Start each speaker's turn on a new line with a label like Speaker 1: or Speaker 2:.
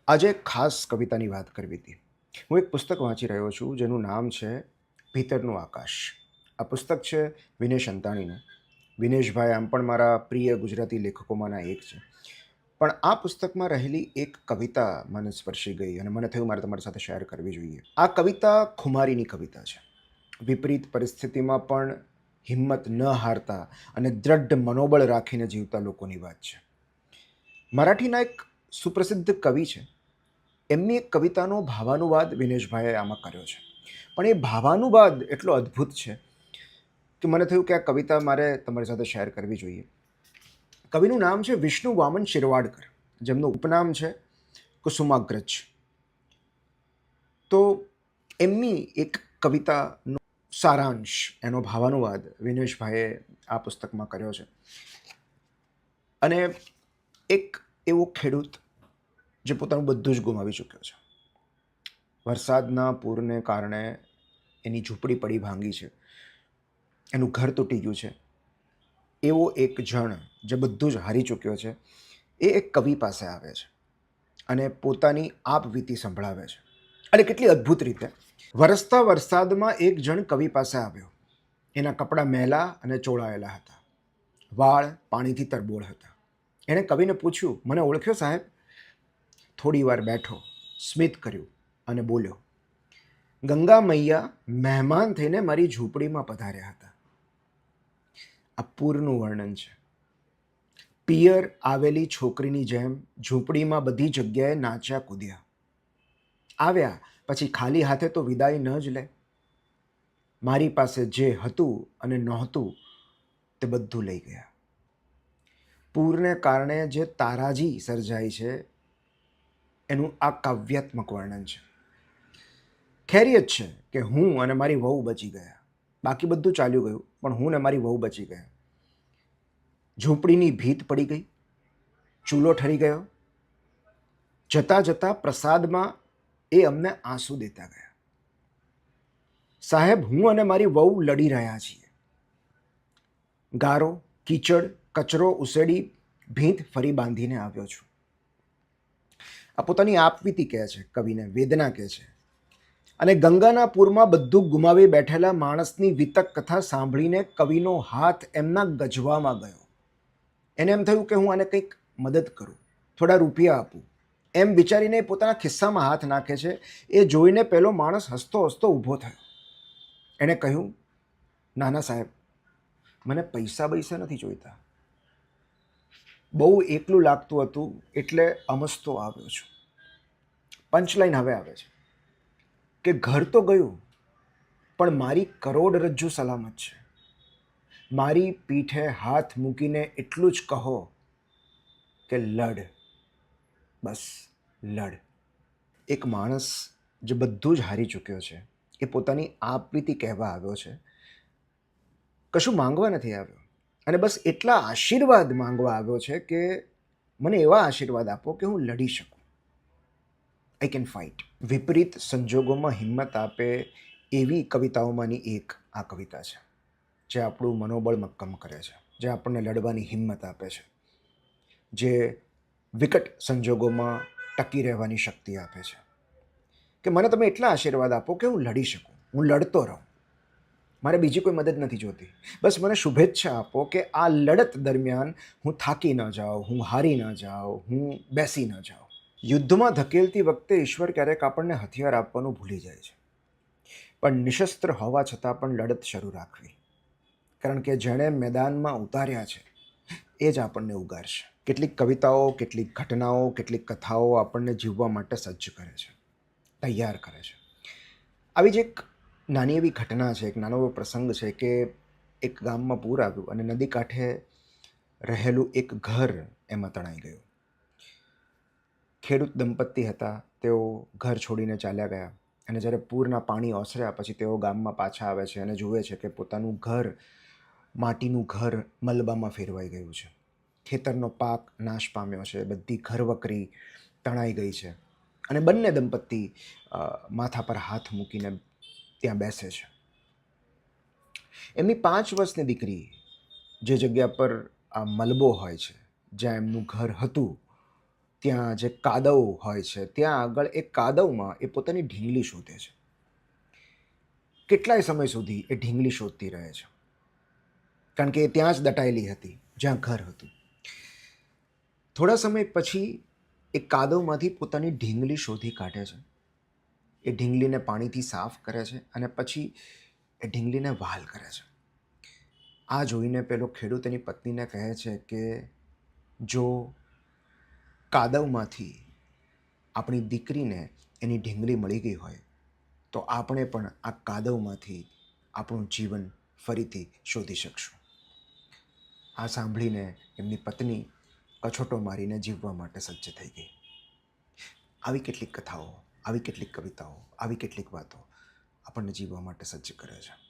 Speaker 1: આજે એક ખાસ કવિતાની વાત કરવી હતી. હું એક પુસ્તક વાંચી રહ્યો છું જેનું નામ છે ભીતરનું આકાશ. આ પુસ્તક છે વિનેશ અંતાણીનું. વિનેશભાઈ આમ પણ મારા પ્રિય ગુજરાતી લેખકોમાંના એક છે. પણ આ પુસ્તકમાં રહેલી એક કવિતા મને સ્પર્શી ગઈ અને મને થયું મારે તમારી સાથે શેર કરવી જોઈએ. આ કવિતા ખુમારીની કવિતા છે. વિપરીત પરિસ્થિતિમાં પણ હિંમત ન હારતા અને દ્રઢ મનોબળ રાખીને જીવતા લોકોની વાત છે. મરાઠીના એક સુપ્રસિદ્ધ કવિ છે. એમની એક કવિતાનો ભાવાનુવાદ વિનેશભાઈએ આમાં કર્યો છે. પણ એ ભાવાનુવાદ એટલો અદ્ભુત છે કે મને થયું કે આ કવિતા મારે તમારી સાથે શેર કરવી જોઈએ. કવિનું નામ છે વિષ્ણુ વામન શિરવાડકર, જેમનું ઉપનામ છે કુસુમાગ્રજ. તો એમની એક કવિતાનો સારાંશ, એનો ભાવાનુવાદ વિનેશભાઈએ આ પુસ્તકમાં કર્યો છે. અને એક એવો ખેડૂત જે પોતાનું બધું જ ગુમાવી ચૂક્યો છે. વરસાદના પૂરને કારણે એની ઝૂંપડી પડી ભાંગી છે, એનું ઘર તૂટી ગયું છે. એવો એક જણ જે બધું જ હારી ચૂક્યો છે, એ એક કવિ પાસે આવે છે અને પોતાની આપવીતી સંભળાવે છે. અને કેટલી અદ્ભુત રીતે વરસતા વરસાદમાં એક જણ કવિ પાસે આવ્યો. એના કપડાં મેલા અને ચોળાયેલા હતા, વાળ પાણીથી તરબોળ હતા. એણે કવિને પૂછ્યું, મને ઓળખ્યો સાહેબ? થોડી વાર બેઠો, સ્મિત કર્યું અને બોલ્યો, ગંગા મૈયા મહેમાન થઈને મારી ઝૂંપડીમાં પધાર્યા હતા. આ પૂરનું વર્ણન છે. પિયર આવેલી છોકરીની જેમ ઝૂંપડીમાં બધી જગ્યાએ નાચ્યા કૂદ્યા. આવ્યા પછી ખાલી હાથે તો વિદાય ન જ લે. મારી પાસે જે હતું અને નહોતું તે બધું લઈ ગયા. પૂરને કારણે જે તારાજી સર્જાઈ છે એનું આ કાવ્યાત્મક વર્ણન છે. ખેરિયત છે કે હું અને મારી વહુ બચી ગયા. બાકી બધું ચાલ્યું ગયું, પણ હું ને મારી વહુ બચી ગયા. ઝૂંપડીની ભીત પડી ગઈ, ચૂલો ઠરી ગયો. જતા જતા પ્રસાદમાં એ અમને આંસુ દેતા ગયા. સાહેબ, હું અને મારી વહુ લડી રહ્યા છીએ. ગારો, કીચડ, કચરો ઉસેડી ભીંત ફરી બાંધીને આવ્યો છું. આ પોતાની આપવીતી કહે છે, કવિને વેદના કહે છે. અને ગંગાના પૂરમાં બધું ગુમાવી બેઠેલા માણસની વિતક કથા સાંભળીને કવિનો હાથ એમના ગજવામાં ગયો. એને એમ થયું કે હું આને કંઈક મદદ કરું, થોડા રૂપિયા આપું. એમ વિચારીને પોતાના ખિસ્સામાં હાથ નાખે છે. એ જોઈને પેલો માણસ હસતો હસતો ઊભો થયો. એણે કહ્યું, નાના સાહેબ, મને પૈસા બૈસા નથી જોઈતા. બહુ એકલું લાગતું હતું એટલે અમસ્તો આવ્યો છું. પંચલાઈન હવે આવે છે કે ઘર તો ગયું, પણ મારી કરોડરજ્જુ સલામત છે. મારી પીઠે હાથ મૂકીને એટલું જ કહો કે લડ, બસ લડ. એક માણસ જે બધું જ હારી ચૂક્યો છે, એ પોતાની આપવીતી કહેવા આવ્યો છે. કશું માંગવા નથી આવ્યો, અને બસ એટલા આશીર્વાદ માંગવા આવ્યો છે કે મને એવા આશીર્વાદ આપો કે હું લડી શકું. I can fight. વિપરીત સંજોગોમાં હિંમત આપે એવી કવિતાઓમાંની એક આ કવિતા છે, જે આપણું મનોબળ મક્કમ કરે છે, જે આપણને લડવાની હિંમત આપે છે, જે વિકટ સંજોગોમાં ટકી રહેવાની શક્તિ આપે છે. કે મને તમે એટલા આશીર્વાદ આપો કે હું લડી શકું, હું લડતો રહું. મારે બીજી કોઈ મદદ નથી જોતી. બસ મને શુભેચ્છા આપો કે આ લડત દરમિયાન હું થાકી ન જાઉં, હું હારી ન જાઉં, હું બેસી ન જાઉં. યુદ્ધમાં ધકેલતી વખતે ઈશ્વર ક્યારેક આપણને હથિયાર આપવાનું ભૂલી જાય છે, પણ નિશસ્ત્ર હોવા છતાં પણ લડત શરૂ રાખવી. કારણ કે જેણે મેદાનમાં ઉતાર્યા છે એ જ આપણને ઉગારશે. કેટલીક કવિતાઓ, કેટલીક ઘટનાઓ, કેટલીક કથાઓ આપણને જીવવા માટે સજ્જ કરે છે, તૈયાર કરે છે. આવી જ એક નાની એવી ઘટના છે, એક નાનો એવો પ્રસંગ છે કે એક ગામમાં પૂર આવ્યું અને નદી કાંઠે રહેલું એક ઘર એમાં તણાઈ ગયું. ખેડૂત દંપતી હતા, તેઓ ઘર છોડીને ચાલ્યા ગયા. અને જ્યારે પૂરના પાણી ઓસર્યા પછી તેઓ ગામમાં પાછા આવે છે અને જુએ છે કે પોતાનું ઘર, માટીનું ઘર મલબામાં ફેરવાઈ ગયું છે. ખેતરનો પાક નાશ પામ્યો છે, બધી ઘરવકરી તણાઈ ગઈ છે. અને બંને દંપતી માથા પર હાથ મૂકીને ત્યાં બેસે છે. એમની 5 વર્ષની દીકરી જે જગ્યા પર આ મલબો હોય છે, જ્યાં એમનું ઘર હતું, ત્યાં જે કાદવ હોય છે ત્યાં આગળ એ કાદવમાં એ પોતાની ઢીંગલી શોધે છે. કેટલાય સમય સુધી એ ઢીંગલી શોધતી રહે છે, કારણ કે એ ત્યાં જ દટાયેલી હતી જ્યાં ઘર હતું. થોડા સમય પછી એ કાદવમાંથી પોતાની ઢીંગલી શોધી કાઢે છે. એ ઢીંગલીને પાણીથી સાફ કરે છે અને પછી એ ઢીંગલીને વહાલ કરે છે. આ જોઈને પેલો ખેડૂત એની પત્નીને કહે છે કે જો કાદવમાંથી આપણી દીકરીને એની ઢીંગલી મળી ગઈ હોય તો આપણે પણ આ કાદવમાંથી આપણું જીવન ફરીથી શોધી શકશું. આ સાંભળીને એમની પત્ની કછોટો મારીને જીવવા માટે સજ્જ થઈ ગઈ. આવી કેટલીક કથાઓ, આવી કેટલીક કવિતાઓ, આવી કેટલીક વાતો આપણને જીવવા માટે સજ્જ કરે છે.